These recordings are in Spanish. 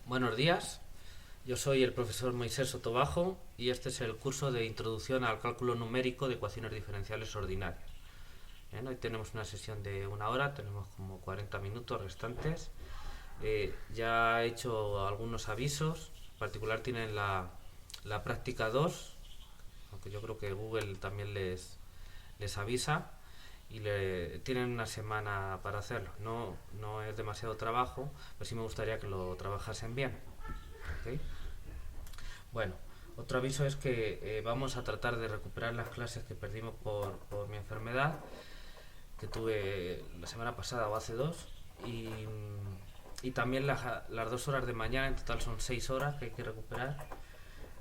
Buenos días, yo soy el profesor Moisés Sotobajo y este es el curso de Introducción al Cálculo Numérico de Ecuaciones Diferenciales Ordinarias. Bien, hoy tenemos una sesión de 1 hora, tenemos como 40 minutos restantes. Ya he hecho algunos avisos, en particular tienen la práctica 2, aunque yo creo que Google también les avisa y tienen una semana para hacerlo. No es demasiado trabajo, pero sí me gustaría que lo trabajasen bien. ¿Ok? Bueno, otro aviso es que vamos a tratar de recuperar las clases que perdimos por mi enfermedad, que tuve la semana pasada o hace dos, y también las 2 horas de mañana, en total son 6 horas que hay que recuperar.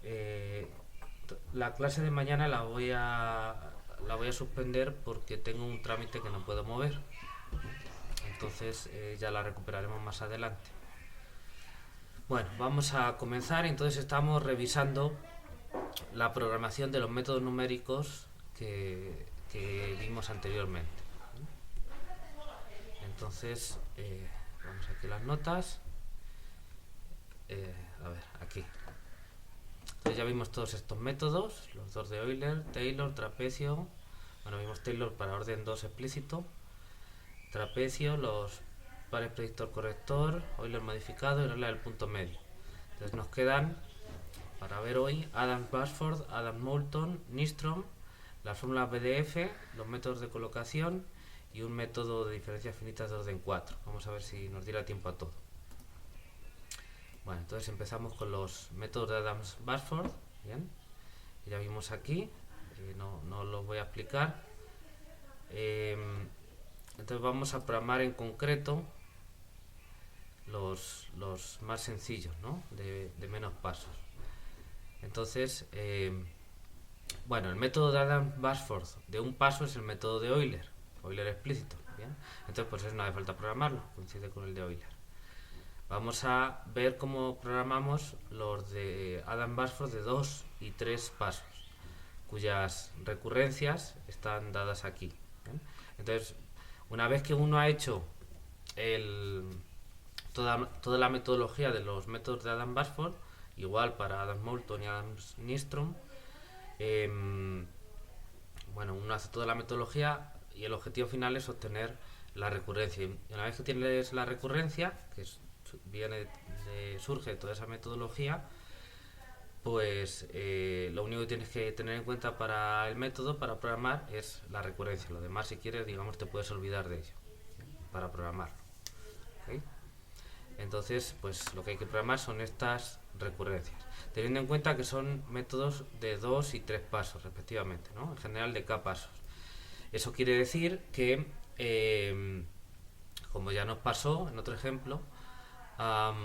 Eh, la clase de mañana la voy a suspender porque tengo un trámite que no puedo mover, entonces ya la recuperaremos más adelante. Bueno, vamos a comenzar. Entonces estamos revisando la programación de los métodos numéricos que vimos anteriormente. Entonces, vamos aquí a las notas. A ver, aquí. Entonces ya vimos todos estos métodos, los dos de Euler, Taylor, trapecio. Bueno, vimos Taylor para orden 2 explícito, trapecio, los pares predictor-corrector, Euler modificado y regla del punto medio. Entonces nos quedan para ver hoy Adams-Bashford, Adams-Moulton, Nystrom, las fórmulas BDF, los métodos de colocación y un método de diferencias finitas de orden 4. Vamos a ver si nos diera tiempo a todo. Bueno, entonces empezamos con los métodos de Adams-Bashford. Bien, ya vimos aquí, no los voy a explicar. Entonces vamos a programar en concreto los más sencillos, ¿no? de menos pasos. Entonces, bueno, el método de Adams-Bashford de un paso es el método de Euler explícito. ¿Bien? Entonces, pues eso no hace falta programarlo, coincide con el de Euler. Vamos a ver cómo programamos los de Adams-Bashford de 2 y 3 pasos, cuyas recurrencias están dadas aquí. ¿Bien? Entonces, una vez que uno ha hecho toda la metodología de los métodos de Adams-Bashford, igual para Adams-Moulton y Adams-Nystrom, bueno, uno hace toda la metodología y el objetivo final es obtener la recurrencia. Y una vez que tienes la recurrencia, que surge de toda esa metodología, pues lo único que tienes que tener en cuenta para el método, para programar, es la recurrencia. Lo demás, si quieres, digamos, te puedes olvidar de ello para programarlo. ¿Okay? Entonces, pues lo que hay que programar son estas recurrencias, teniendo en cuenta que son métodos de 2 y 3 pasos respectivamente, ¿no? En general de k pasos. Eso quiere decir que, como ya nos pasó en otro ejemplo, la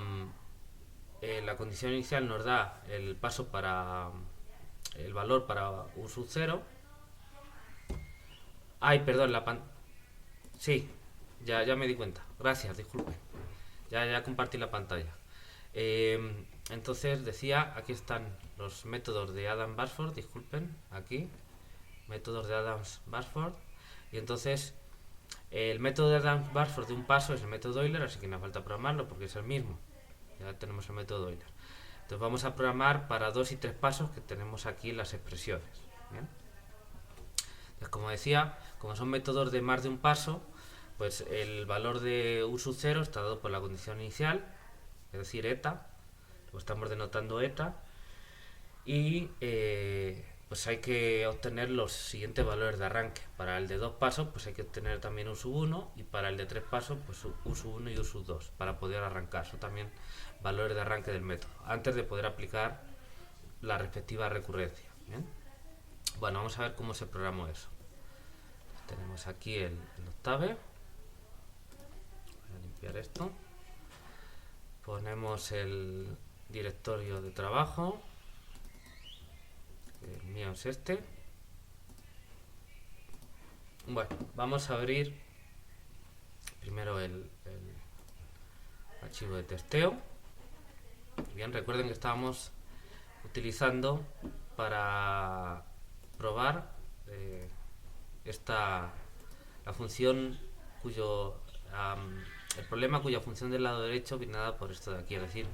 condición inicial nos da el paso para el valor para u sub 0. Ay, perdón, sí, ya me di cuenta. Gracias, disculpe. Ya compartí la pantalla. Entonces decía, aquí están los métodos de Adams-Bashford, disculpen, aquí, métodos de Adams-Bashford. Y entonces el método de Adams-Bashford de un paso es el método Euler, así que no falta programarlo porque es el mismo. Ya tenemos el método Euler. Entonces vamos a programar para 2 y 3 pasos que tenemos aquí en las expresiones. ¿Bien? Entonces, como decía, como son métodos de más de un paso, pues el valor de u sub 0 está dado por la condición inicial, es decir, eta, lo estamos denotando eta, y pues hay que obtener los siguientes valores de arranque. Para el de 2 pasos, pues hay que obtener también u sub 1, y para el de 3 pasos, pues u sub 1 y u sub 2, para poder arrancar. Son también valores de arranque del método, antes de poder aplicar la respectiva recurrencia. ¿Bien? Bueno, vamos a ver cómo se programó eso. Tenemos aquí el octave. Voy a limpiar esto. Ponemos el directorio de trabajo. El mío es este. Bueno, vamos a abrir primero el archivo de testeo. Bien, recuerden que estábamos utilizando para probar la función el problema cuya función del lado derecho viene dada por esto de aquí, es decir,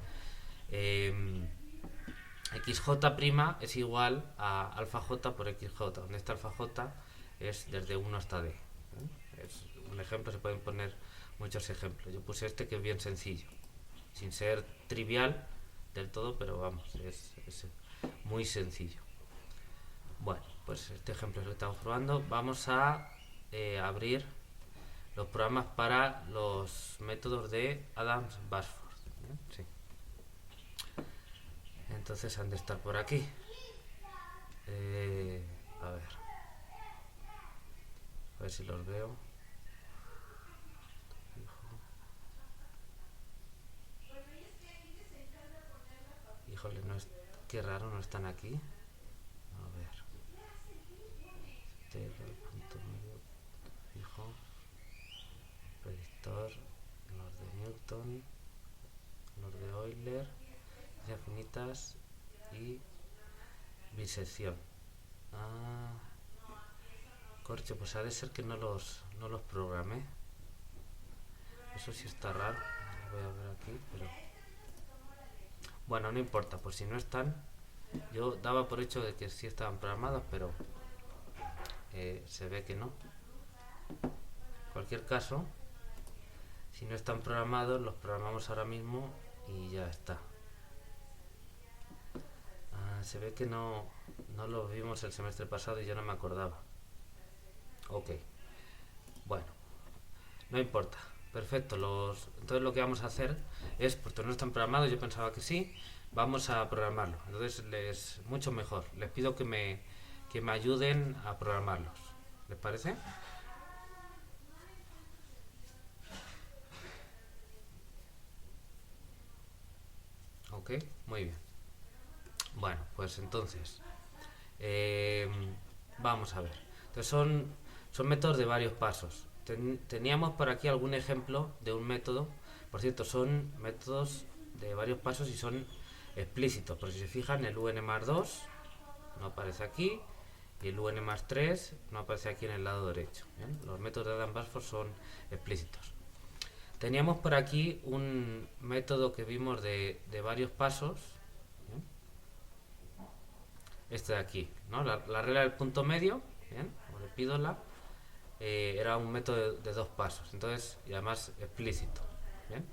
xj' es igual a alfa j por xj, donde esta alfa j es desde 1 hasta d. Es un ejemplo, se pueden poner muchos ejemplos. Yo puse este que es bien sencillo, sin ser trivial del todo, pero vamos, es muy sencillo. Bueno, pues este ejemplo es lo que estamos probando. Vamos a abrir los programas para los métodos de Adams-Bashforth. Sí. Entonces han de estar por aquí. A ver si los veo. Híjole, qué raro, no están aquí. A ver. Punto medio fijo. Predictor. Los de Newton. Los de Euler. Finitas y bisección. Corche, pues ha de ser que no los programé. Eso sí está raro. Lo voy a ver aquí, pero bueno, no importa, pues si no están, yo daba por hecho de que sí estaban programados, pero se ve que no. En cualquier caso, si no están programados, los programamos ahora mismo y ya está. Se ve que no los vimos el semestre pasado y yo no me acordaba. Ok, bueno, no importa. Perfecto, entonces lo que vamos a hacer es, porque no están programados, yo pensaba que sí, vamos a programarlo. Entonces mucho mejor, les pido que me ayuden a programarlos. ¿Les parece? Ok, muy bien. Bueno, pues entonces vamos a ver. Entonces son métodos de varios pasos. Teníamos por aquí algún ejemplo de un método. Por cierto, son métodos de varios pasos y son explícitos. Por si se fijan, el UN más 2 no aparece aquí y el UN más 3 no aparece aquí en el lado derecho. ¿Bien? Los métodos de Adams-Bashforth son explícitos. Teníamos por aquí un método que vimos de varios pasos. ¿Bien? Este de aquí, ¿no? La regla del punto medio, ¿bien? O el pídola. Era un método de 2 pasos, entonces, y además explícito. ¿Bien?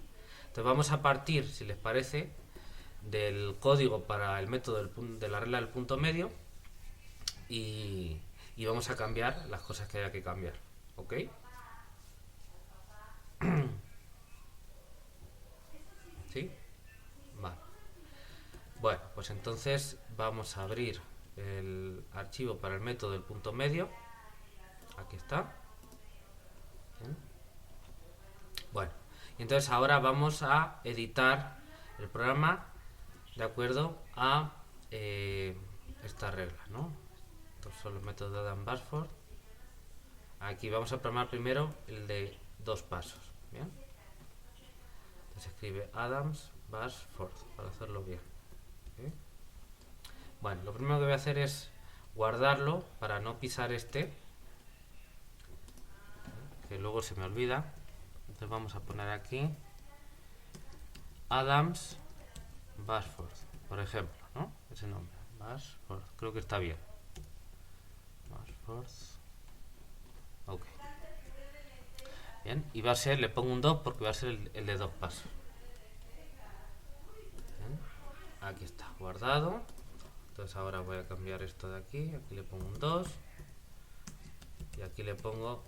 Entonces vamos a partir, si les parece, del código para el método de la regla del punto medio y vamos a cambiar las cosas que haya que cambiar. ¿Ok? ¿Sí? Vale. Bueno, pues entonces vamos a abrir el archivo para el método del punto medio. Aquí está. ¿Bien? Bueno, y entonces ahora vamos a editar el programa de acuerdo a esta regla, ¿no? Estos son los métodos de Adams-Bashforth. Aquí vamos a programar primero el de 2 pasos, ¿bien? Entonces escribe Adams-Bashforth para hacerlo bien. ¿Okay? Bueno, lo primero que voy a hacer es guardarlo para no pisar este, que luego se me olvida. Entonces vamos a poner aquí Adams-Bashforth, por ejemplo, ¿no? Ese nombre, Bashforth, creo que está bien. Bashforth. Ok. Bien, y va a ser, le pongo un 2 porque va a ser el de 2 pasos. Bien. Aquí está, guardado. Entonces ahora voy a cambiar esto de aquí. Aquí le pongo un 2. Y aquí le pongo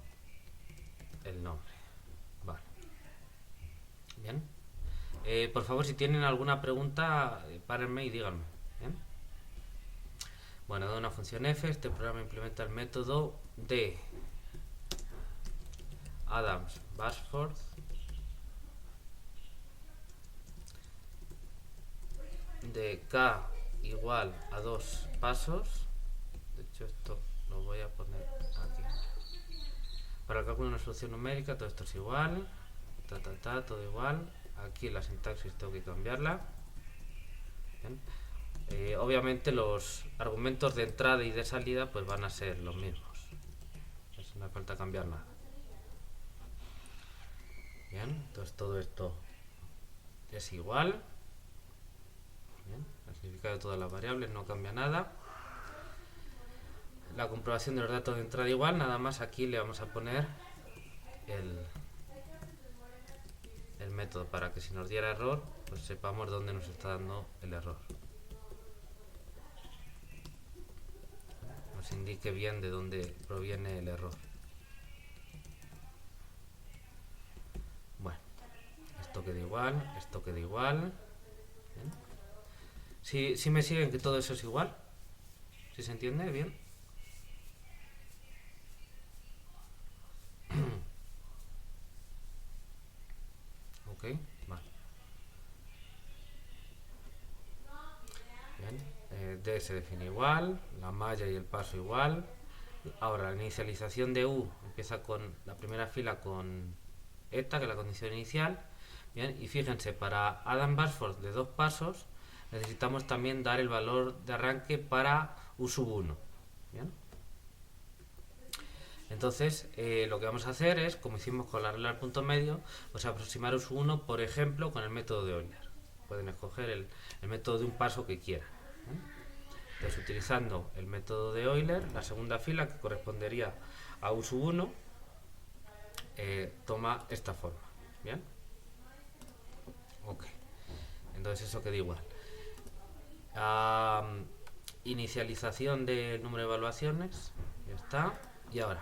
el nombre. Vale. Bien. Por favor, si tienen alguna pregunta, párenme y díganme. ¿Bien? Bueno, de una función f, este programa implementa el método de Adams-Bashforth de k igual a 2 pasos. De hecho, esto lo voy a poner aquí. Para el cálculo de una solución numérica, todo esto es igual. Todo igual. Aquí la sintaxis tengo que cambiarla. Bien. Obviamente los argumentos de entrada y de salida pues van a ser los mismos. Eso no hace falta cambiar nada. Bien, entonces todo esto es igual. Bien, el significado de todas las variables no cambia nada. La comprobación de los datos de entrada igual, nada más aquí le vamos a poner el método para que si nos diera error, pues sepamos dónde nos está dando el error. Nos indique bien de dónde proviene el error. Bueno, esto queda igual, esto queda igual. Si me siguen que todo eso es igual, si se entiende bien. Ok, vale. Bien, D se define igual, la malla y el paso igual. Ahora la inicialización de U empieza con la primera fila con eta, que es la condición inicial. Bien, y fíjense, para Adam Basford de 2 pasos necesitamos también dar el valor de arranque para U sub 1. Bien. Entonces, lo que vamos a hacer es, como hicimos con la regla del punto medio, pues aproximar U sub 1, por ejemplo, con el método de Euler. Pueden escoger el método de un paso que quieran. Entonces, utilizando el método de Euler, la segunda fila, que correspondería a U sub 1, toma esta forma. ¿Bien? Ok. Entonces eso queda igual. Inicialización del número de evaluaciones. Ya está. Y ahora,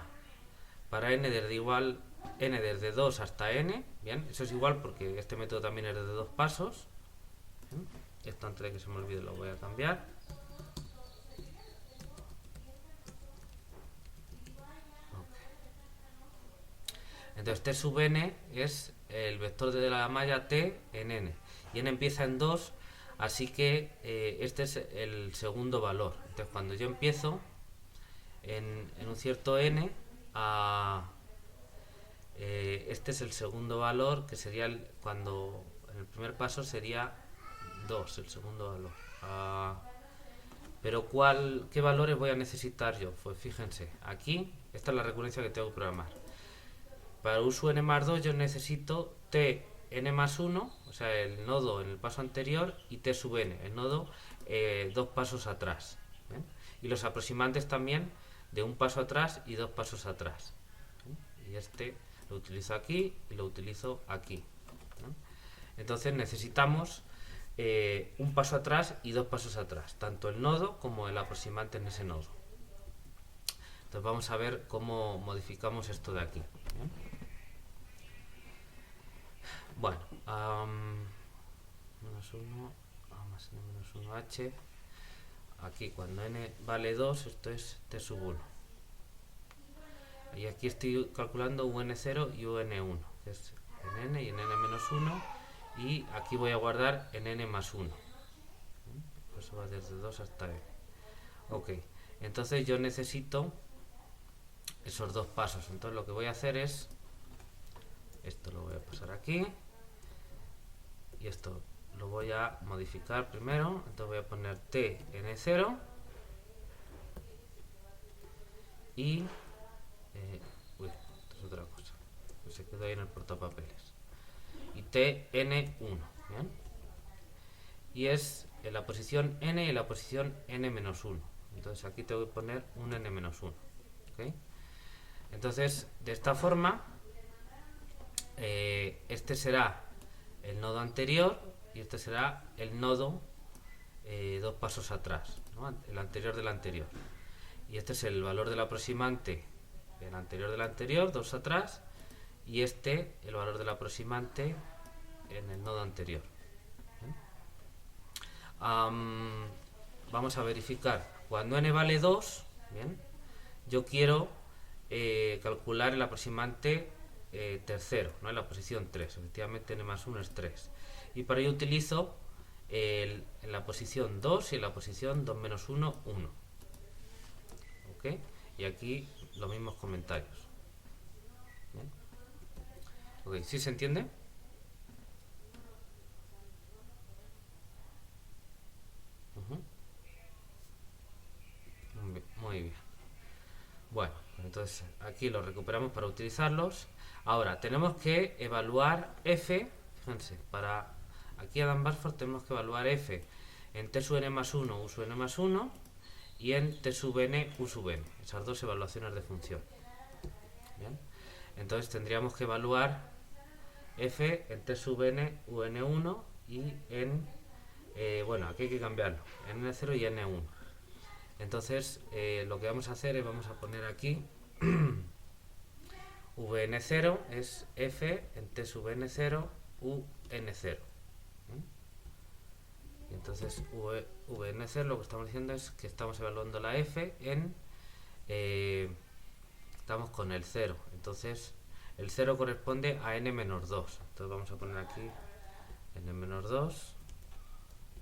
para n desde 2 hasta n, bien, eso es igual porque este método también es de 2 pasos. ¿Bien? Esto antes de que se me olvide lo voy a cambiar. Entonces t sub n es el vector de la malla t en n. Y n empieza en 2, así que este es el segundo valor. Entonces cuando yo empiezo en un cierto n, este es el segundo valor, que sería cuando en el primer paso sería 2, el segundo valor. Pero ¿qué valores voy a necesitar yo? Pues fíjense, aquí, esta es la recurrencia que tengo que programar. Para U sub n más 2 yo necesito t n más 1, o sea, el nodo en el paso anterior, y t sub n, el nodo 2 pasos atrás. ¿Ven? Y los aproximantes también de un paso atrás y 2 pasos atrás. ¿Ven? Y este lo utilizo aquí y lo utilizo aquí. ¿Ven? Entonces necesitamos un paso atrás y 2 pasos atrás, tanto el nodo como el aproximante en ese nodo. Entonces vamos a ver cómo modificamos esto de aquí. ¿Bien? Bueno, menos 1, A más n menos 1h. Aquí cuando n vale 2, esto es t sub 1. Y aquí estoy calculando un0 y un1, que es en n y en n menos 1. Y aquí voy a guardar en n más 1. Eso va desde 2 hasta n. Ok, entonces yo necesito esos 2 pasos. Entonces lo que voy a hacer es, esto lo voy a pasar aquí. Y esto lo voy a modificar primero. Entonces voy a poner t n0 y esto es otra cosa, pues se quedó ahí en el portapapeles, y t n1, ¿bien? Y es en la posición n y en la posición n-1. Entonces aquí tengo que poner un n-1, ¿okay? Entonces de esta forma este será el nodo anterior y este será el nodo 2 pasos atrás, ¿no? El anterior del anterior. Y este es el valor del aproximante, el anterior del anterior, 2 atrás, y este el valor del aproximante en el nodo anterior. Vamos a verificar. Cuando n vale 2, ¿bien? Yo quiero calcular el aproximante tercero, ¿no? En la posición 3. Efectivamente n más 1 es 3. Y para ello utilizo en la posición 2 y en la posición 2 menos 1, 1. ¿Ok? Y aquí los mismos comentarios. ¿Bien? Ok, ¿sí se entiende? Muy bien. Bueno, entonces aquí los recuperamos para utilizarlos. Ahora, tenemos que evaluar f. Fíjense, para aquí Adam Basford tenemos que evaluar f en t sub n más 1 u sub n más 1 y en t sub n u sub n, esas dos evaluaciones de función. ¿Bien? Entonces tendríamos que evaluar f en t sub n u n1 y en, bueno, aquí hay que cambiarlo, en n0 y n1. Entonces lo que vamos a hacer es, vamos a poner aquí vn0 es f en t sub n0 u n0. Y entonces vn0 lo que estamos diciendo es que estamos evaluando la f en, estamos con el 0, entonces el 0 corresponde a n menos 2, entonces vamos a poner aquí n menos 2.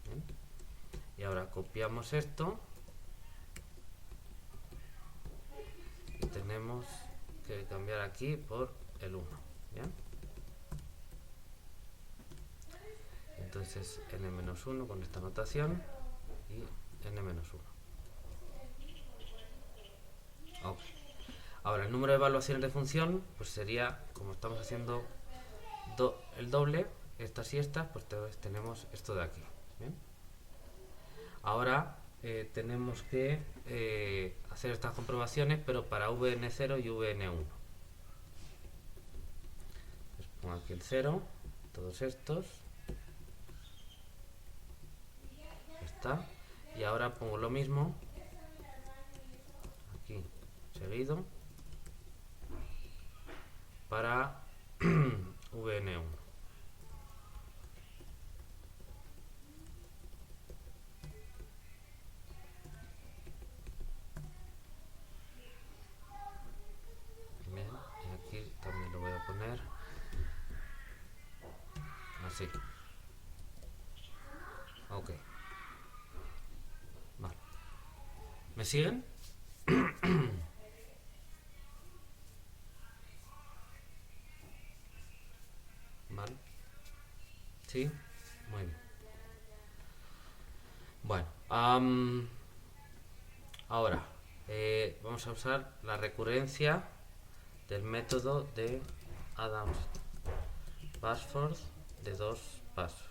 ¿Bien? Y ahora copiamos esto y tenemos que cambiar aquí por el 1. ¿Bien? Entonces n-1 con esta notación y n-1. Okay. Ahora el número de evaluaciones de función pues sería, como estamos haciendo el doble, estas y estas, pues tenemos esto de aquí. ¿Bien? Ahora tenemos que hacer estas comprobaciones, pero para vn0 y vn1. Pues pongo aquí el 0, todos estos. Está. Y ahora pongo lo mismo aquí seguido para vn1. Bien, y aquí también lo voy a poner así. Ok. Vale. ¿Me siguen? Vale. Sí, muy bien. Bueno, ahora vamos a usar la recurrencia del método de Adams-Bashforth de 2 pasos.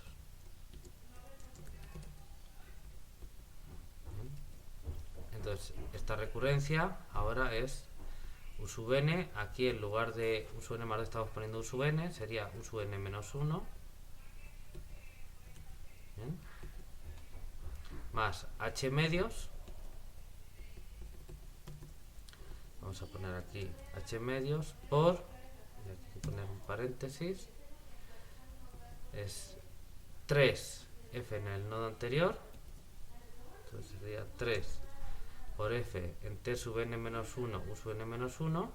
Entonces, esta recurrencia ahora es u sub n, aquí en lugar de u sub n más 2 estamos poniendo u sub n, sería u sub n menos 1. ¿Bien? Más h medios, vamos a poner aquí h medios por, y aquí hay que poner un paréntesis, es 3 f en el nodo anterior, entonces sería 3 por f en t sub n menos 1 u sub n menos 1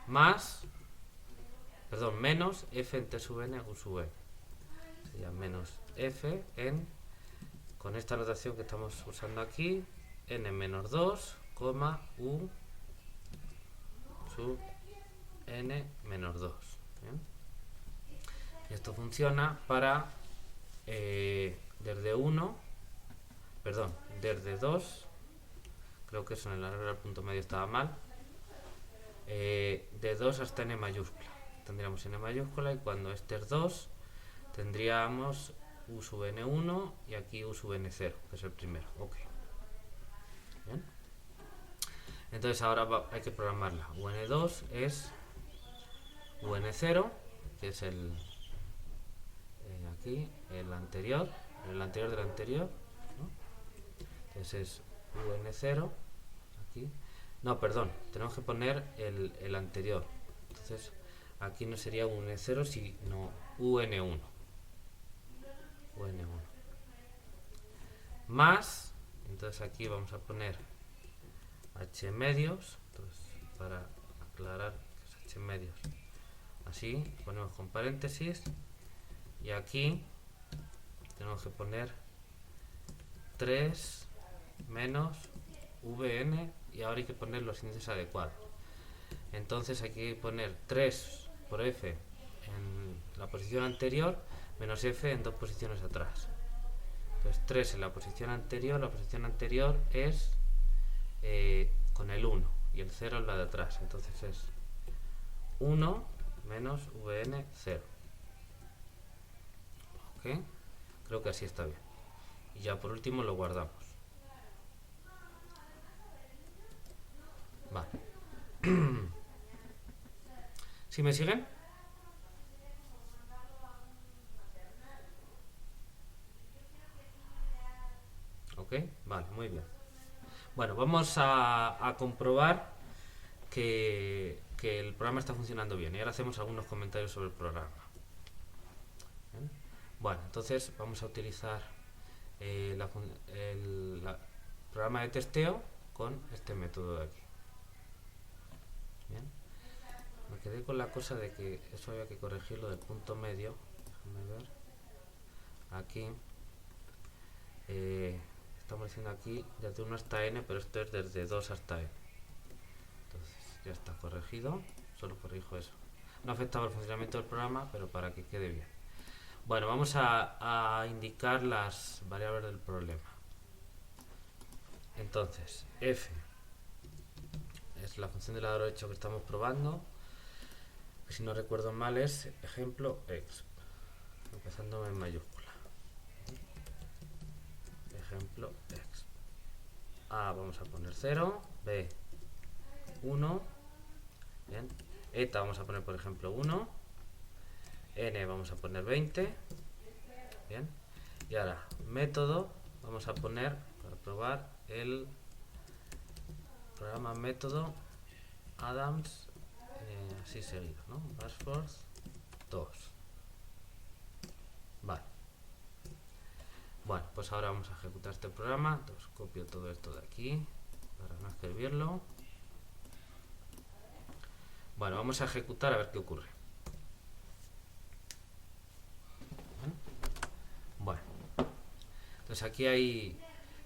más, perdón, menos f en t sub n u sub n, sería menos f en, con esta notación que estamos usando aquí, n menos 2, u sub n menos 2. ¿Bien? Y esto funciona para desde 1, perdón, desde 2, creo que eso en el arreglo del punto medio estaba mal, de 2 hasta n mayúscula. Tendríamos n mayúscula y cuando este es 2 tendríamos u sub n1 y aquí u sub n0, que es el primero. Ok. Bien. Entonces ahora hay que programarla. un2 es un0, que es el aquí, el anterior del anterior, ¿no? Entonces es un0 aquí. No, perdón, tenemos que poner el anterior. Entonces aquí no sería un0 sino un1. un1 más, entonces aquí vamos a poner h medios, entonces para aclarar que es h medios, así ponemos con paréntesis y aquí tenemos que poner 3 menos vn y ahora hay que poner los índices adecuados. Entonces hay que poner 3 por f en la posición anterior menos f en 2 posiciones atrás. Entonces 3 en la posición anterior es con el 1 y el 0 en la de atrás, entonces es 1 menos vn 0. ¿Ok? Creo que así está bien. Y ya por último lo guardamos. Vale. ¿Sí me siguen? Ok, vale, muy bien. Bueno, vamos a comprobar que el programa está funcionando bien. Y ahora hacemos algunos comentarios sobre el programa. ¿Bien? Bueno, entonces vamos a utilizar el programa de testeo con este método de aquí. Bien. Me quedé con la cosa de que eso había que corregirlo del punto medio. Déjame ver. Aquí. Estamos diciendo aquí desde 1 hasta n, pero esto es desde 2 hasta n. Entonces ya está corregido. Solo corrijo eso. No afectaba el funcionamiento del programa, pero para que quede bien. Bueno, vamos a indicar las variables del problema. Entonces, f es la función del lado derecho que estamos probando, que si no recuerdo mal es ejemplo exp, empezando en mayúscula. Ejemplo exp. A vamos a poner 0, b 1, bien. Eta vamos a poner por ejemplo 1, n vamos a poner 20, bien. Y ahora, método, vamos a poner, para probar, el programa método Adams, así seguido, ¿no? Bashforth 2. Vale. Bueno, pues ahora vamos a ejecutar este programa. Entonces copio todo esto de aquí para no escribirlo. Bueno, vamos a ejecutar a ver qué ocurre. Bueno, entonces aquí hay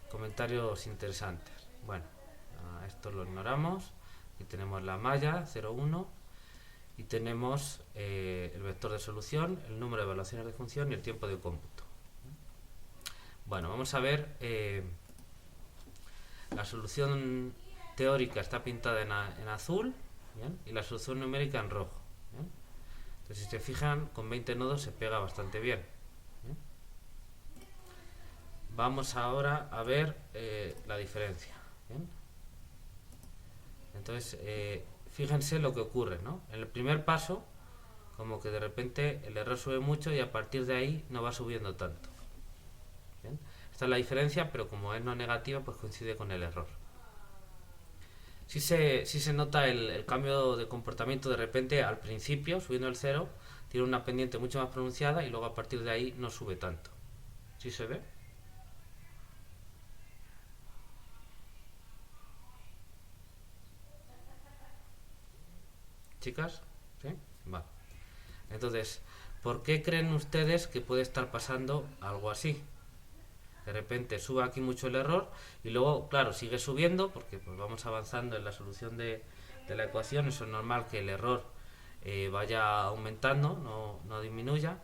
comentarios interesantes. Bueno, esto lo ignoramos. Aquí tenemos la malla 0,1 y tenemos el vector de solución, el número de evaluaciones de función y el tiempo de cómputo. Bueno, vamos a ver. La solución teórica está pintada en azul, ¿bien? Y la solución numérica en rojo. ¿Bien? Entonces, si se fijan, con 20 nodos se pega bastante bien. ¿Bien? Vamos ahora a ver la diferencia. ¿Bien? Entonces, fíjense lo que ocurre, ¿no? En el primer paso, como que de repente el error sube mucho y a partir de ahí no va subiendo tanto. ¿Bien? Esta es la diferencia, pero como es no negativa, pues coincide con el error. Sí se nota el cambio de comportamiento de repente al principio, subiendo el 0, tiene una pendiente mucho más pronunciada y luego a partir de ahí no sube tanto. ¿Sí se ve? ¿Chicas? ¿Sí? Vale. Entonces, ¿por qué creen ustedes que puede estar pasando algo así? De repente sube aquí mucho el error y luego, claro, sigue subiendo porque pues vamos avanzando en la solución de la ecuación. Eso es normal que el error vaya aumentando, no disminuya.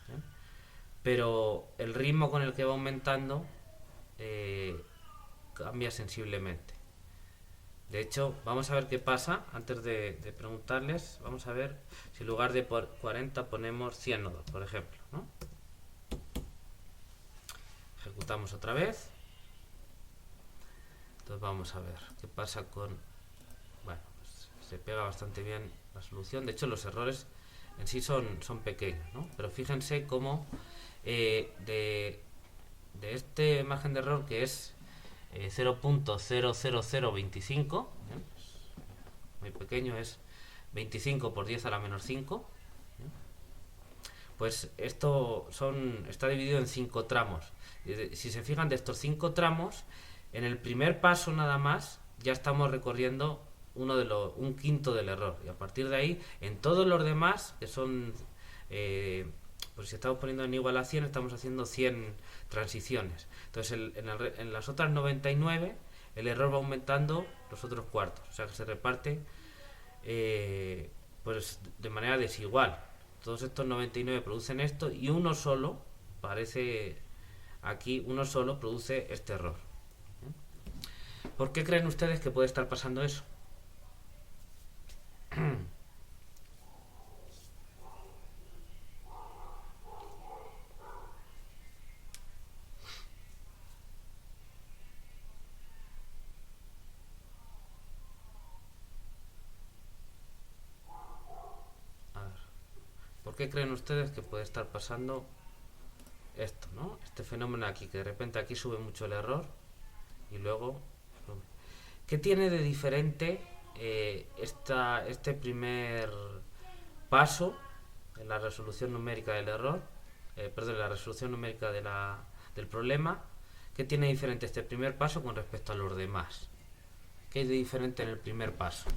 ¿Eh? Pero el ritmo con el que va aumentando cambia sensiblemente. De hecho, vamos a ver qué pasa. Antes de preguntarles, vamos a ver si en lugar de por 40 ponemos 100 nodos, por ejemplo, ¿no? Ejecutamos otra vez. Entonces vamos a ver qué pasa con... Bueno, pues se pega bastante bien la solución. De hecho, los errores en sí son pequeños, ¿no? Pero fíjense cómo de este margen de error que es 0.00025, muy pequeño, es 25 por 10 a la menos 5, pues esto está dividido en 5 tramos. Si se fijan, de estos 5 tramos, en el primer paso nada más ya estamos recorriendo un quinto del error, y a partir de ahí en todos los demás, que son pues si estamos poniendo en igualación, estamos haciendo 100 transiciones. Entonces en las otras 99 el error va aumentando los otros cuartos, o sea que se reparte pues de manera desigual. Todos estos 99 producen esto y uno solo, parece aquí, uno solo produce este error. ¿Por qué creen ustedes que puede estar pasando eso? ¿por qué creen ustedes que puede estar pasando esto, ¿no? Este fenómeno aquí, que de repente aquí sube mucho el error y luego... ¿Qué tiene de diferente este primer paso en la resolución numérica del error? Perdón, la resolución numérica del problema. ¿Qué tiene diferente este primer paso con respecto a los demás? ¿Qué hay de diferente en el primer paso?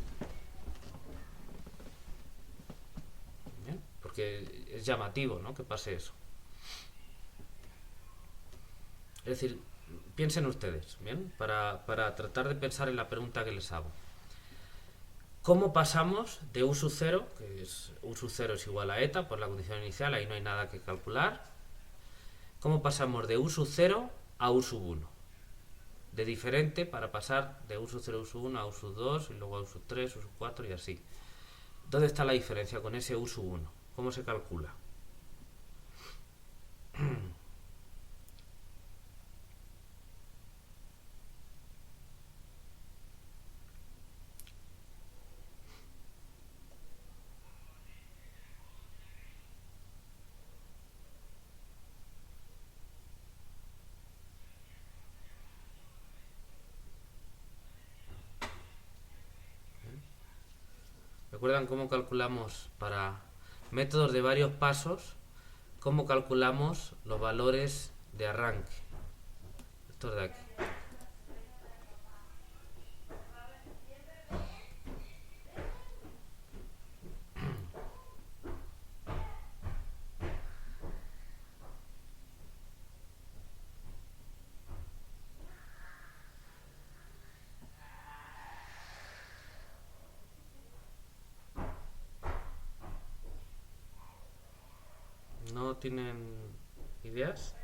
¿Bien? Porque es llamativo, ¿no?, que pase eso. Es decir, piensen ustedes, ¿bien? Para tratar de pensar en la pregunta que les hago. ¿Cómo pasamos de u sub 0, que es u sub 0 es igual a eta por la condición inicial, ahí no hay nada que calcular? ¿Cómo pasamos de u sub 0 a u sub 1? De diferente para pasar de u sub 0 a u sub 1 a u sub 2 y luego a u sub 3, u sub 4 y así. ¿Dónde está la diferencia con ese u sub 1? ¿Cómo se calcula? ¿Recuerdan cómo calculamos para métodos de varios pasos? ¿Cómo calculamos los valores de arranque? Estos de aquí. ¿No tienen ideas?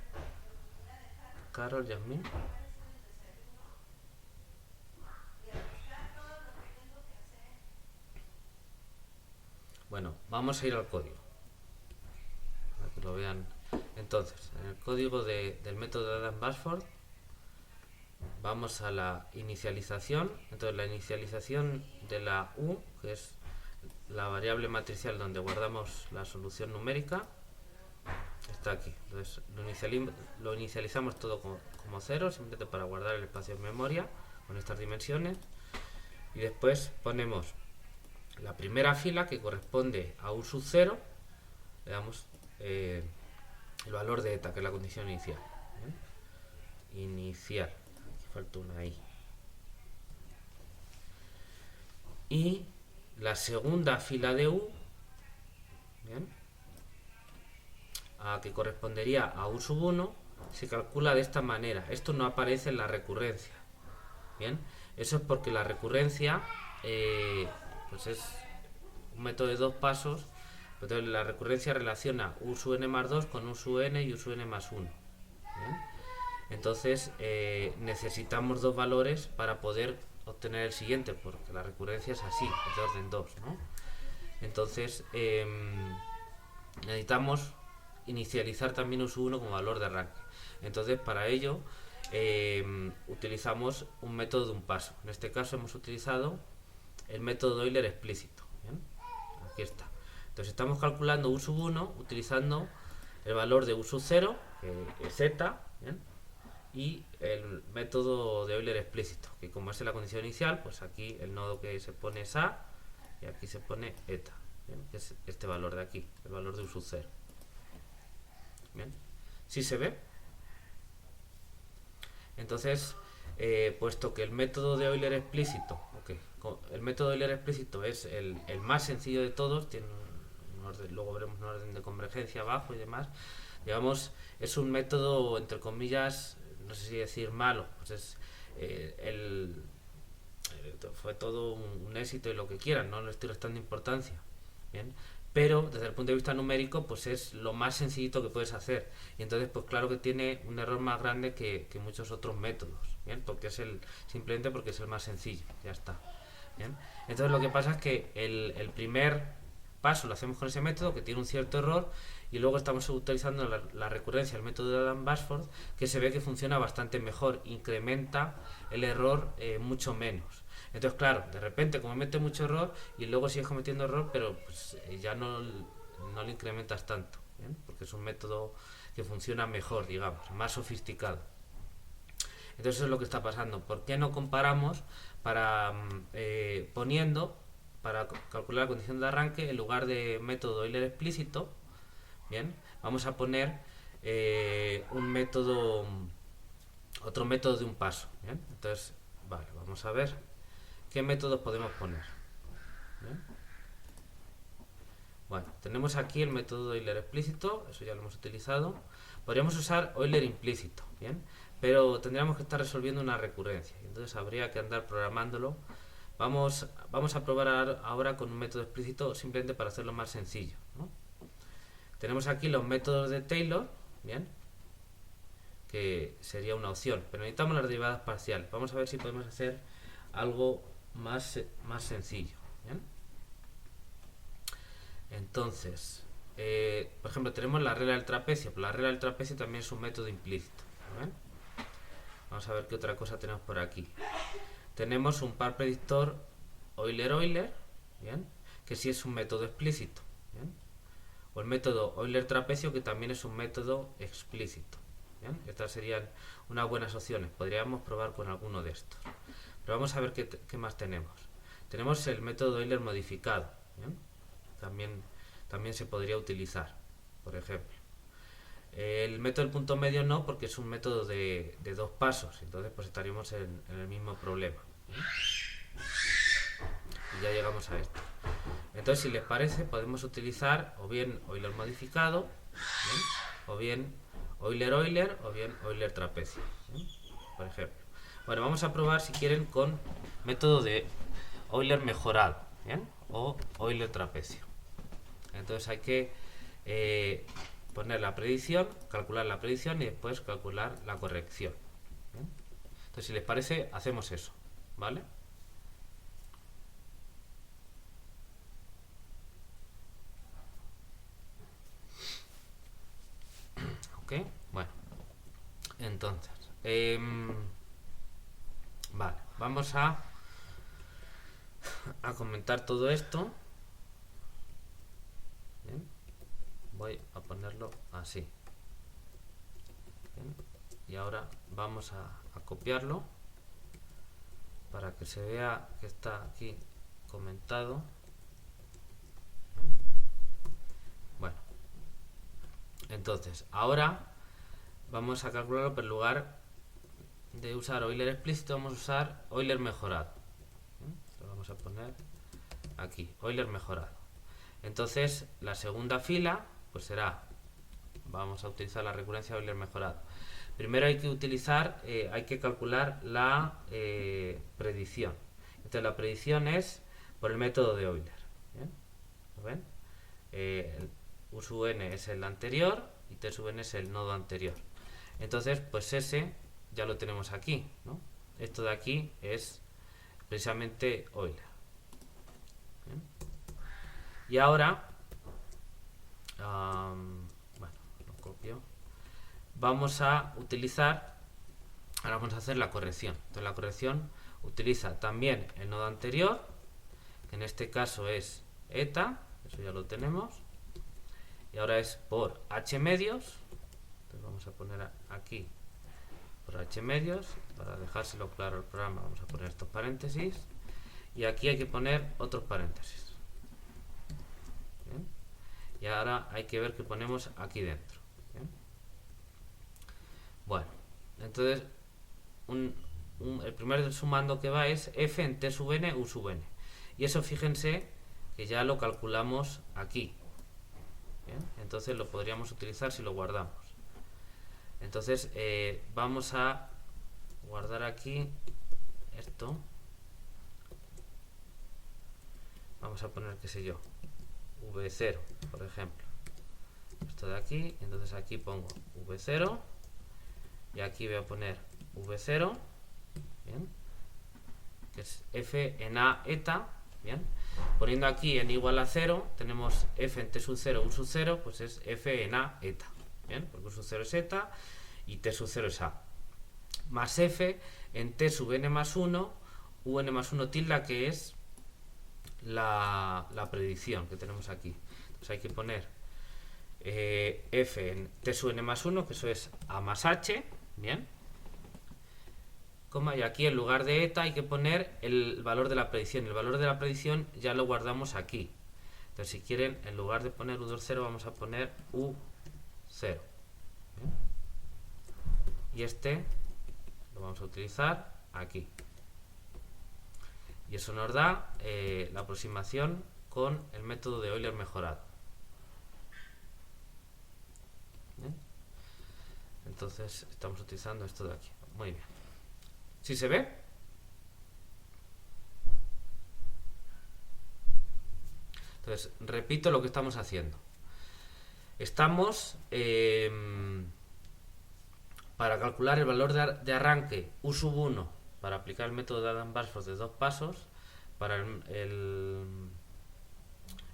Carol, Yasmin. Bueno, vamos a ir al código para que lo vean. Entonces, en el código del método de Adam-Bashforth vamos a la inicialización. Entonces, la inicialización de la u, que es la variable matricial donde guardamos la solución numérica, está aquí. Entonces, lo inicializamos todo como 0, simplemente para guardar el espacio en memoria con estas dimensiones. Y después ponemos la primera fila, que corresponde a u sub 0, le damos el valor de eta, que es la condición inicial. ¿Bien? Inicial. Aquí falta una i. Y la segunda fila de u, ¿bien?, que correspondería a u sub 1, se calcula de esta manera. Esto no aparece en la recurrencia. Bien, eso es porque la recurrencia pues es un método de dos pasos. Entonces la recurrencia relaciona u sub n más 2 con u sub n y u sub n más 1. ¿Bien? Entonces necesitamos dos valores para poder obtener el siguiente, porque la recurrencia es así, es de orden 2, ¿no? Entonces necesitamos inicializar también u sub 1 como valor de arranque. Entonces para ello utilizamos un método de un paso. En este caso hemos utilizado el método de Euler explícito. ¿Bien? Aquí está. Entonces estamos calculando u sub 1 utilizando el valor de u sub 0, que es eta, ¿bien?, y el método de Euler explícito, que como es la condición inicial, pues aquí el nodo que se pone es a y aquí se pone eta, ¿bien?, que es este valor de aquí, el valor de u sub 0. Bien, ¿sí se ve? Entonces, puesto que el método de Euler explícito, el método de Euler explícito es el más sencillo de todos, tiene un orden, luego veremos un orden de convergencia abajo y demás, digamos, es un método, entre comillas, no sé si decir malo, pues es fue todo un éxito y lo que quieran, no le estoy restando importancia, bien, pero desde el punto de vista numérico pues es lo más sencillito que puedes hacer, y entonces pues claro que tiene un error más grande que muchos otros métodos, bien, porque es simplemente porque es el más sencillo, ya está, bien. Entonces lo que pasa es que el primer paso lo hacemos con ese método que tiene un cierto error, y luego estamos utilizando la recurrencia, el método de Adam-Bashforth, que se ve que funciona bastante mejor, incrementa el error mucho menos. Entonces claro, de repente como mete mucho error y luego sigues cometiendo error, pero pues, ya no no le incrementas tanto, ¿bien? Porque es un método que funciona mejor, digamos, más sofisticado. Entonces eso es lo que está pasando. ¿Por qué no comparamos para para calcular la condición de arranque, en lugar de método Euler explícito, bien, vamos a poner otro método de un paso, ¿bien? Entonces, vale, vamos a ver qué métodos podemos poner. ¿Bien? Bueno, tenemos aquí el método Euler explícito, eso ya lo hemos utilizado. Podríamos usar Euler implícito, ¿bien? Pero tendríamos que estar resolviendo una recurrencia, entonces habría que andar programándolo. Vamos a probar ahora con un método explícito, simplemente para hacerlo más sencillo, ¿no? Tenemos aquí los métodos de Taylor, ¿bien? Que sería una opción, pero necesitamos las derivadas parciales. Vamos a ver si podemos hacer algo más sencillo, ¿bien? Entonces, por ejemplo, tenemos la regla del trapecio, pero la regla del trapecio también es un método implícito, ¿bien? Vamos a ver qué otra cosa tenemos por aquí. Tenemos un par predictor Euler-Euler, ¿bien? Que sí es un método explícito, ¿bien? O el método Euler-Trapecio, que también es un método explícito, ¿bien? Estas serían unas buenas opciones. Podríamos probar con alguno de estos. Pero vamos a ver qué más tenemos. Tenemos el método Euler modificado, ¿bien? También se podría utilizar, por ejemplo. El método del punto medio no, porque es un método de dos pasos, entonces pues estaríamos en el mismo problema. Y ya llegamos a esto. Entonces, si les parece, podemos utilizar o bien Euler modificado, ¿bien? O bien Euler-Euler, o bien Euler-Trapecio, ¿bien? Por ejemplo. Bueno, vamos a probar, si quieren, con método de Euler mejorado, ¿bien? O Euler-Trapecio. Entonces hay que poner la predicción, calcular la predicción y después calcular la corrección. ¿Bien? Entonces, si les parece, hacemos eso, ¿vale? Ok, bueno, entonces, vale, vamos a comentar todo esto. Bien. Voy a ponerlo así. Bien. Y ahora vamos a copiarlo para que se vea que está aquí comentado. Bien. Bueno, entonces ahora vamos a calcularlo, pero en lugar de usar Euler explícito vamos a usar Euler mejorado. Bien. Lo vamos a poner aquí, Euler mejorado. Entonces la segunda fila pues será, vamos a utilizar la recurrencia Euler mejorado. Primero hay que calcular la predicción. Entonces la predicción es por el método de Euler. ¿Bien? ¿Lo ven? U sub n es el anterior y T sub n es el nodo anterior. Entonces, pues ese ya lo tenemos aquí, ¿no? Esto de aquí es precisamente Euler. ¿Bien? Y ahora, bueno, lo copio. Vamos a utilizar, ahora vamos a hacer la corrección. Entonces la corrección utiliza también el nodo anterior, que en este caso es eta, eso ya lo tenemos, y ahora es por h medios. Entonces vamos a poner aquí por h medios, para dejárselo claro al programa vamos a poner estos paréntesis, y aquí hay que poner otros paréntesis. ¿Bien? Y ahora hay que ver qué ponemos aquí dentro. ¿Bien? Bueno, entonces el primer sumando que va es f en t sub n u sub n, y eso fíjense que ya lo calculamos aquí. ¿Bien? Entonces lo podríamos utilizar si lo guardamos. Entonces vamos a guardar aquí esto, vamos a poner, qué sé yo, v0 por ejemplo, esto de aquí. Entonces aquí pongo v0 y aquí voy a poner v0, ¿bien? Que es f en a eta. Bien, poniendo aquí en igual a 0 tenemos f en t sub 0 u sub 0, pues es f en a eta. Bien, porque u sub 0 es eta y t sub 0 es a, más f en t sub n más 1 u n más 1 tilde, que es la predicción que tenemos aquí. Entonces hay que poner F en T sub n más 1, que eso es A más H, bien, y aquí en lugar de eta hay que poner el valor de la predicción. El valor de la predicción ya lo guardamos aquí. Entonces, si quieren, en lugar de poner U20 vamos a poner U0. ¿Bien? Y este lo vamos a utilizar aquí. Y eso nos da la aproximación con el método de Euler mejorado. ¿Bien? Entonces, estamos utilizando esto de aquí. Muy bien. ¿Sí se ve? Entonces, repito lo que estamos haciendo. Estamos, para calcular el valor de arranque U1, para aplicar el método de Adam-Barsford de 2 pasos, para el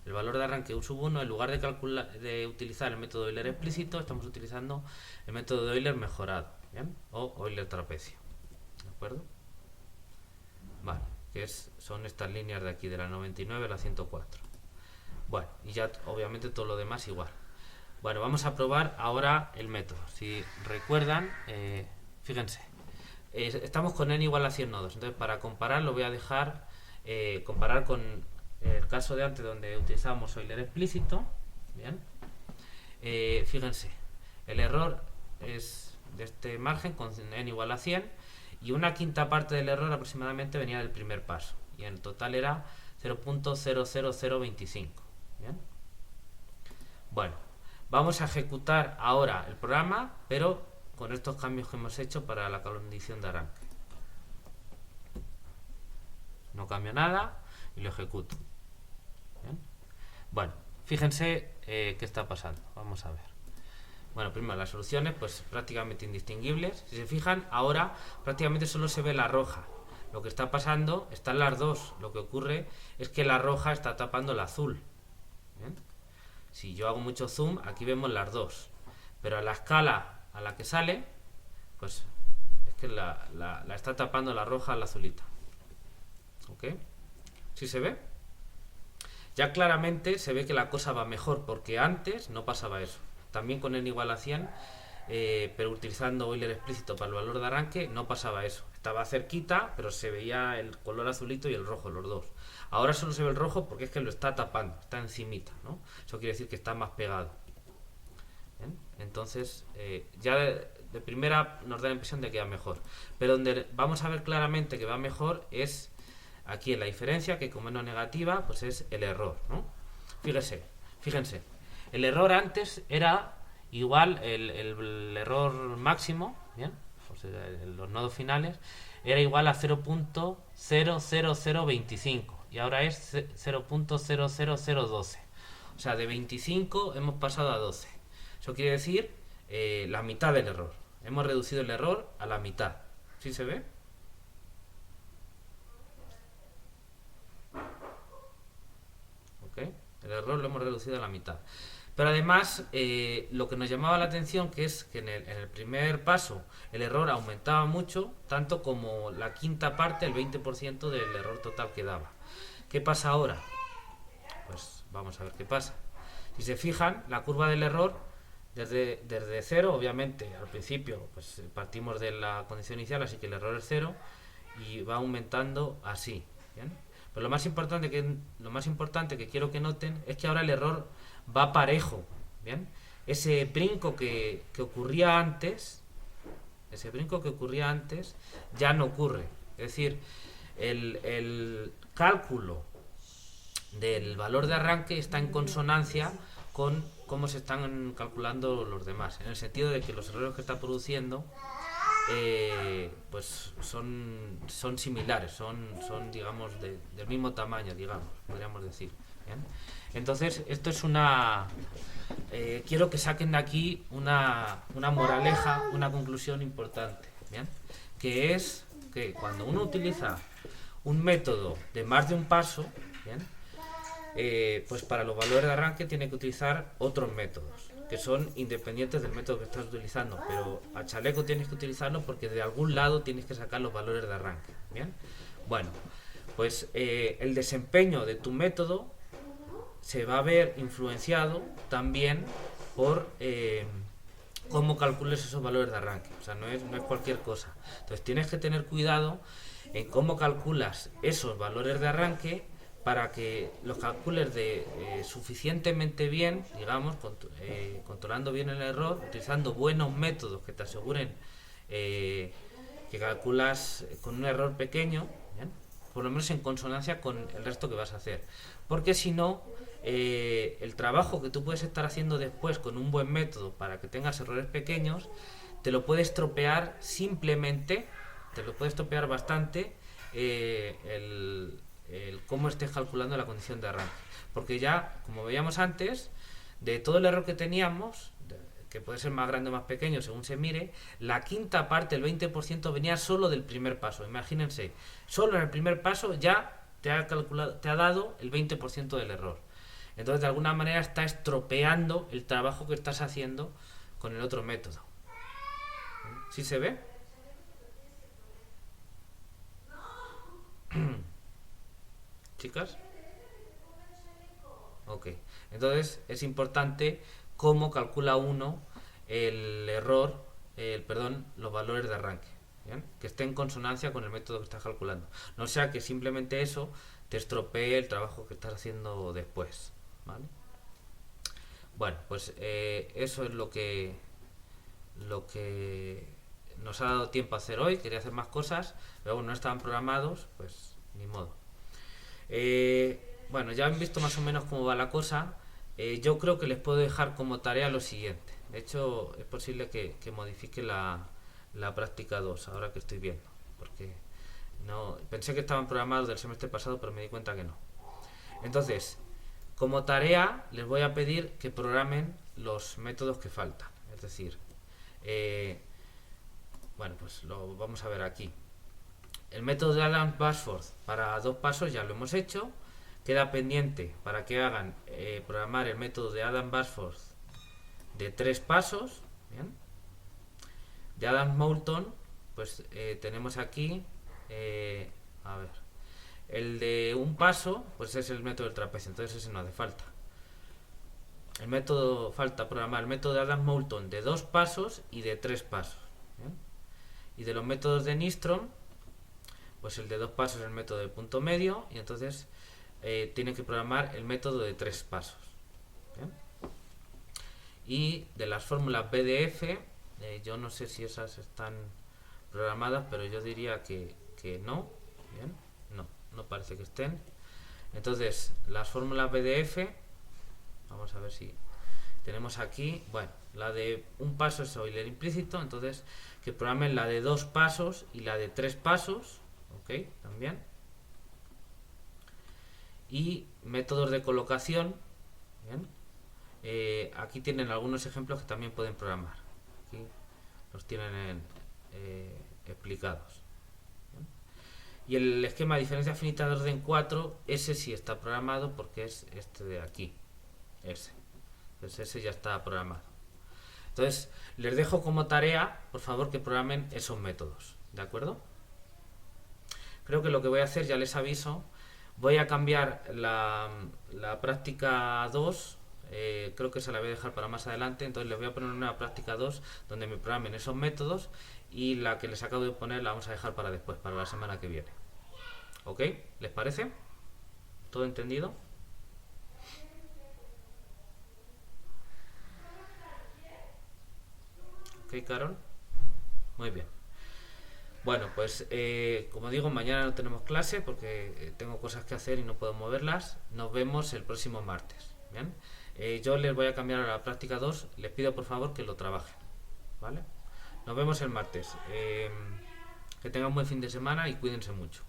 valor de arranque U1, en lugar de utilizar el método de Euler explícito, estamos utilizando el método de Euler mejorado, ¿bien? O Euler trapecio. ¿De acuerdo? Vale, que son estas líneas de aquí, de la 99 a la 104. Bueno, y ya obviamente todo lo demás igual. Bueno, vamos a probar ahora el método. Si recuerdan, fíjense, estamos con n igual a 100 nodos. Entonces, para comparar, lo voy a dejar comparar con el caso de antes donde utilizamos Euler explícito. Bien, fíjense, el error es de este margen con n igual a 100 y una quinta parte del error aproximadamente venía del primer paso y en total era 0.00025. Bien, bueno, vamos a ejecutar ahora el programa, pero con estos cambios que hemos hecho para la condición de arranque. No cambio nada y lo ejecuto. Bien. Bueno, fíjense qué está pasando. Vamos a ver. Bueno, primero las soluciones, pues prácticamente indistinguibles. Si se fijan, ahora prácticamente solo se ve la roja. Lo que está pasando, están las dos. Lo que ocurre es que la roja está tapando la azul. ¿Bien? Si yo hago mucho zoom, aquí vemos las dos. Pero a la escala a la que sale, pues es que la está tapando la roja a la azulita. ¿Ok? ¿Sí se ve? Ya claramente se ve que la cosa va mejor, porque antes no pasaba eso. También con n igual a 100, pero utilizando Euler explícito para el valor de arranque, no pasaba eso. Estaba cerquita, pero se veía el color azulito y el rojo, los dos. Ahora solo se ve el rojo porque es que lo está tapando, está encimita, ¿no? Eso quiere decir que está más pegado. ¿Bien? Entonces, ya de primera nos da la impresión de que va mejor. Pero donde vamos a ver claramente que va mejor es aquí en la diferencia, que como es no negativa, pues es el error, ¿no? Fíjense. El error antes era igual, el error máximo, ¿bien? Pues los nodos finales, era igual a 0.00025 y ahora es 0.00012. O sea, de 25 hemos pasado a 12. Eso quiere decir la mitad del error. Hemos reducido el error a la mitad. ¿Sí se ve? ¿Ok? El error lo hemos reducido a la mitad. Pero además, lo que nos llamaba la atención que es que en el primer paso el error aumentaba mucho, tanto como la quinta parte, el 20% del error total que daba. ¿Qué pasa ahora? Pues vamos a ver qué pasa. Si se fijan, la curva del error, desde 0, obviamente, al principio pues partimos de la condición inicial, así que el error es 0, y va aumentando así. ¿Bien? Pero lo más importante que quiero que noten es que ahora el error va parejo. ¿Bien? Ese brinco que ocurría antes, ya no ocurre. Es decir, el cálculo del valor de arranque está en consonancia con cómo se están calculando los demás, en el sentido de que los errores que está produciendo pues son similares, son digamos del mismo tamaño, digamos, podríamos decir. ¿Bien? Entonces esto es quiero que saquen de aquí una moraleja, una conclusión importante. ¿Bien? Que es que cuando uno utiliza un método de más de un paso, ¿bien? Pues para los valores de arranque tiene que utilizar otros métodos que son independientes del método que estás utilizando, pero a chaleco tienes que utilizarlo porque de algún lado tienes que sacar los valores de arranque. Bien, bueno, pues el desempeño de tu método se va a ver influenciado también por cómo calcules esos valores de arranque. O sea, no es cualquier cosa. Entonces tienes que tener cuidado en cómo calculas esos valores de arranque para que los calcules suficientemente bien, digamos, controlando bien el error, utilizando buenos métodos que te aseguren que calculas con un error pequeño, ¿bien? Por lo menos en consonancia con el resto que vas a hacer. Porque si no, el trabajo que tú puedes estar haciendo después con un buen método para que tengas errores pequeños, te lo puede estropear simplemente, te lo puede estropear bastante el cómo estés calculando la condición de arranque. Porque ya, como veíamos antes, de todo el error que teníamos, que puede ser más grande o más pequeño según se mire, la quinta parte, el 20%, venía solo del primer paso. Imagínense, solo en el primer paso ya te ha dado el 20% del error. Entonces, de alguna manera está estropeando el trabajo que estás haciendo con el otro método. ¿Sí se ve? ¿Chicas? Ok. Entonces, es importante cómo calcula uno el error, los valores de arranque. ¿Bien? Que esté en consonancia con el método que estás calculando. No sea que simplemente eso te estropee el trabajo que estás haciendo después. ¿Vale? Bueno, pues eso es lo que nos ha dado tiempo a hacer hoy. Quería hacer más cosas, pero bueno, no estaban programados, pues ni modo. Bueno, ya han visto más o menos cómo va la cosa. Yo creo que les puedo dejar como tarea lo siguiente. De hecho, es posible que modifique la práctica 2, ahora que estoy viendo, porque no pensé que estaban programados del semestre pasado, pero me di cuenta que no. Entonces, como tarea les voy a pedir que programen los métodos que faltan. Es decir, bueno, pues lo vamos a ver aquí. El método de Adams-Bashforth para 2 pasos ya lo hemos hecho. Queda pendiente para que hagan programar el método de Adams-Bashforth de 3 pasos. ¿Bien? De Adams-Moulton, pues tenemos aquí, a ver, el de 1 paso, pues es el método del trapecio, entonces ese no hace falta. Falta programar el método de Adams-Moulton de 2 pasos y de 3 pasos. ¿Bien? Y de los métodos de Nystrom, pues el de 2 pasos es el método de punto medio, y entonces tienen que programar el método de 3 pasos. ¿Bien? Y de las fórmulas BDF, yo no sé si esas están programadas, pero yo diría que no. Bien, no parece que estén. Entonces, las fórmulas BDF, vamos a ver si tenemos aquí. Bueno, la de 1 paso es Euler implícito, entonces que programen la de 2 pasos y la de 3 pasos. Ok, también. Y métodos de colocación. Bien. Aquí tienen algunos ejemplos que también pueden programar. Aquí los tienen explicados. ¿Bien? Y el esquema de diferencia finita de orden 4, ese sí está programado porque es este de aquí. Ese. Entonces ese ya está programado. Entonces les dejo como tarea, por favor, que programen esos métodos. ¿De acuerdo? Creo que lo que voy a hacer, ya les aviso, voy a cambiar la práctica 2. Creo que se la voy a dejar para más adelante, entonces les voy a poner una práctica 2 donde me programen esos métodos, y la que les acabo de poner la vamos a dejar para después, para la semana que viene. ¿Ok? ¿Les parece? ¿Todo entendido? ¿Ok, Carol? Muy bien. Bueno, pues como digo, mañana no tenemos clase porque tengo cosas que hacer y no puedo moverlas. Nos vemos el próximo martes. ¿Bien? Yo les voy a cambiar a la práctica 2. Les pido por favor que lo trabajen. ¿Vale? Nos vemos el martes. Que tengan un buen fin de semana y cuídense mucho.